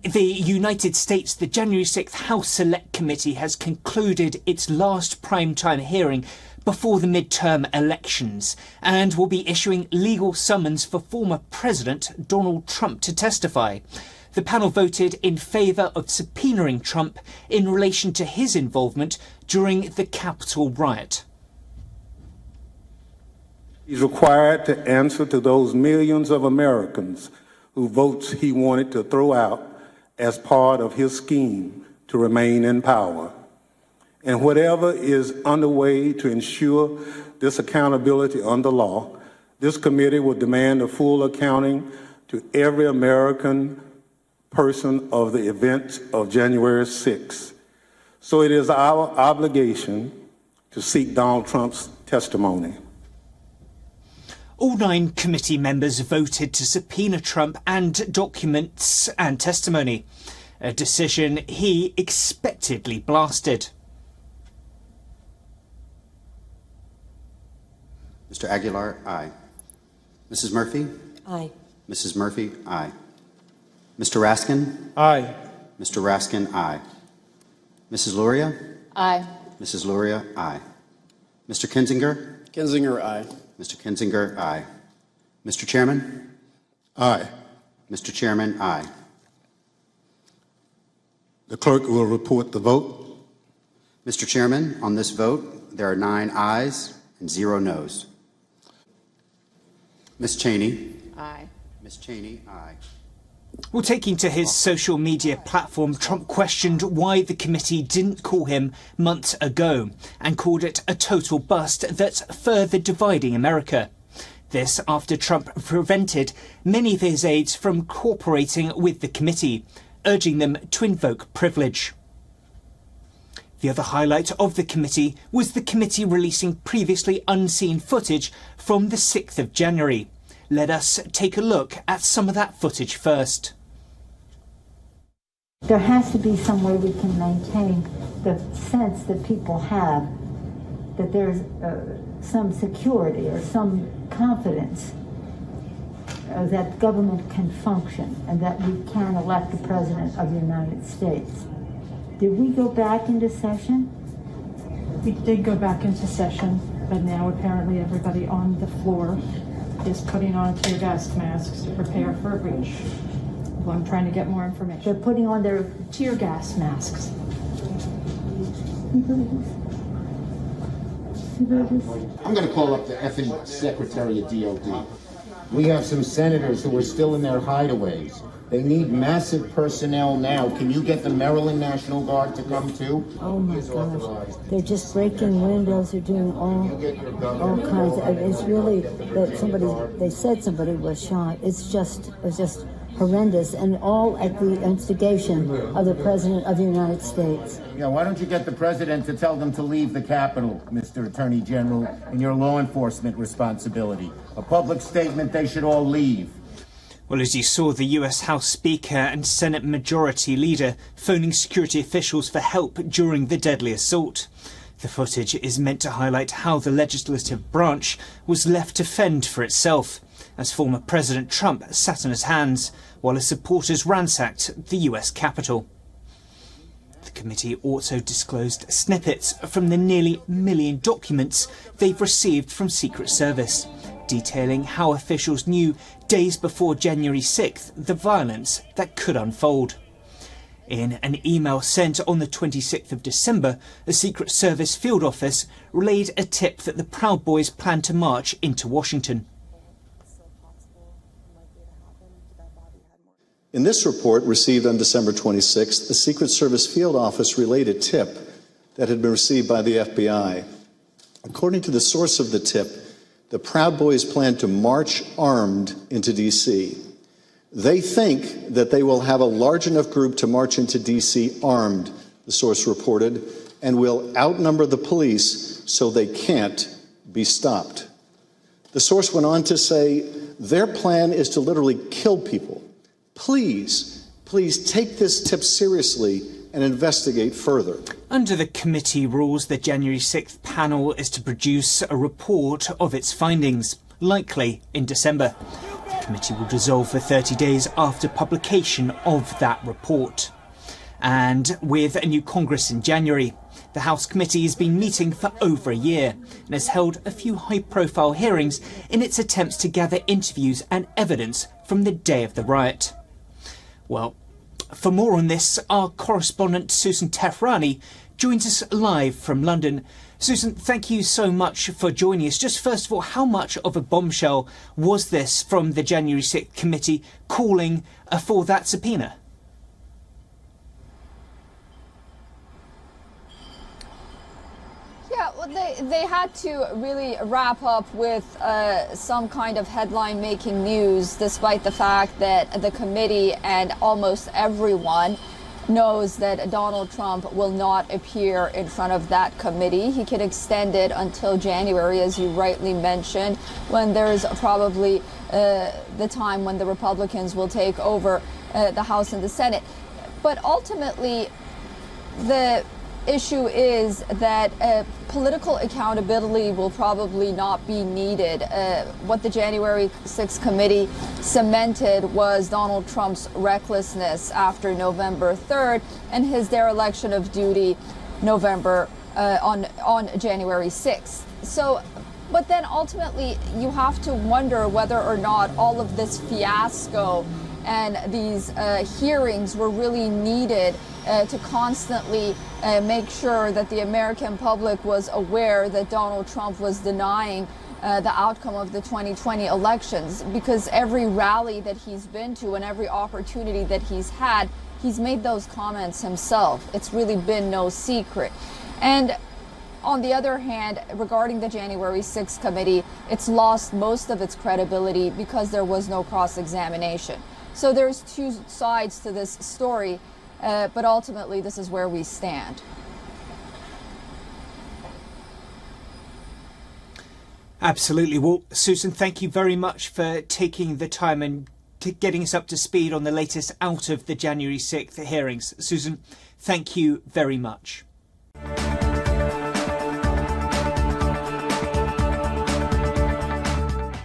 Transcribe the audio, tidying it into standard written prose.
The United States, the January 6th House Select Committee has concluded its last primetime hearing before the midterm elections and will be issuing legal summons for former President Donald Trump to testify. The panel voted in favour of subpoenaing Trump in relation to his involvement during the Capitol riot. He's required to answer to those millions of Americans whose votes he wanted to throw out as part of his scheme to remain in power. And whatever is underway to ensure this accountability under law, this committee will demand a full accounting to every American person of the events of January 6th. So it is our obligation to seek Donald Trump's testimony. All 9 committee members voted to subpoena Trump and documents and testimony, a decision he expectedly blasted. Mr. Aguilar, aye. Mrs. Murphy? Aye. Mrs. Murphy, aye. Mr. Raskin? Aye. Mr. Raskin, aye. Mrs. Luria? Aye. Mrs. Luria, aye. Mr. Kinzinger? Kinzinger, aye. Mr. Kinzinger, aye. Mr. Chairman? Aye. Mr. Chairman, aye. The clerk will report the vote. Mr. Chairman, on this vote, there are 9 ayes and 0 noes. Ms. Cheney? Aye. Ms. Cheney, aye. Well, taking to his social media platform, Trump questioned why the committee didn't call him months ago and called it a total bust that's further dividing America. This after Trump prevented many of his aides from cooperating with the committee, urging them to invoke privilege. The other highlight of the committee was the committee releasing previously unseen footage from the 6th of January. Let us take a look at some of that footage first. There has to be some way we can maintain the sense that people have that there's some security or some confidence that government can function and that we can elect the President of the United States. Did we go back into session? We did go back into session, but now apparently everybody on the floor is putting on tear gas masks to prepare for a breach. Well, I'm trying to get more information. They're putting on their tear gas masks. I'm going to call up the effing Secretary of DOD. We have some senators who are still in their hideaways. They need massive personnel now. Can you get the Maryland National Guard to come too? Oh my gosh, they're just breaking windows, they're doing all kinds of, it's really, that they said somebody was shot. It's just horrendous, and all at the instigation of the President of the United States. Yeah, why don't you get the President to tell them to leave the Capitol, Mr. Attorney General, in your law enforcement responsibility. A public statement, they should all leave. Well, as you saw, the US House Speaker and Senate Majority Leader phoning security officials for help during the deadly assault. The footage is meant to highlight how the legislative branch was left to fend for itself, as former President Trump sat on his hands while his supporters ransacked the US Capitol. The committee also disclosed snippets from the nearly 1 million documents they've received from Secret Service, detailing how officials knew days before January 6th the violence that could unfold. In an email sent on the 26th of December, a Secret Service field office relayed a tip that the Proud Boys planned to march into Washington. In this report, received on December 26th, the Secret Service field office relayed a tip that had been received by the FBI. According to the source of the tip, the Proud Boys plan to march armed into D.C. They think that they will have a large enough group to march into D.C. armed, the source reported, and will outnumber the police so they can't be stopped. The source went on to say their plan is to literally kill people. Please take this tip seriously and investigate further. Under the committee rules, the January 6th panel is to produce a report of its findings, likely in December. The committee will dissolve for 30 days after publication of that report. And with a new Congress in January, the House committee has been meeting for over a year and has held a few high-profile hearings in its attempts to gather interviews and evidence from the day of the riot. Well, for more on this, our correspondent Susan Tehrani joins us live from London. Susan, thank you so much for joining us. Just first of all, how much of a bombshell was this from the January 6th committee calling for that subpoena? Yeah, well, they had to really wrap up with some kind of headline-making news, despite the fact that the committee and almost everyone knows that Donald Trump will not appear in front of that committee. He can extend it until January, as you rightly mentioned, when there's probably the time when the Republicans will take over the House and the Senate. But ultimately, the issue is that political accountability will probably not be needed. What the January 6th committee cemented was Donald Trump's recklessness after November 3rd and his dereliction of duty on January 6th. So, but then ultimately you have to wonder whether or not all of this fiasco and these hearings were really needed to constantly make sure that the American public was aware that Donald Trump was denying the outcome of the 2020 elections, because every rally that he's been to and every opportunity that he's had, he's made those comments himself. It's really been no secret. And on the other hand, regarding the January 6th committee, it's lost most of its credibility because there was no cross-examination. So there's two sides to this story, but ultimately this is where we stand. Absolutely. Well, Susan, thank you very much for taking the time and getting us up to speed on the latest out of the January 6th hearings. Susan, thank you very much.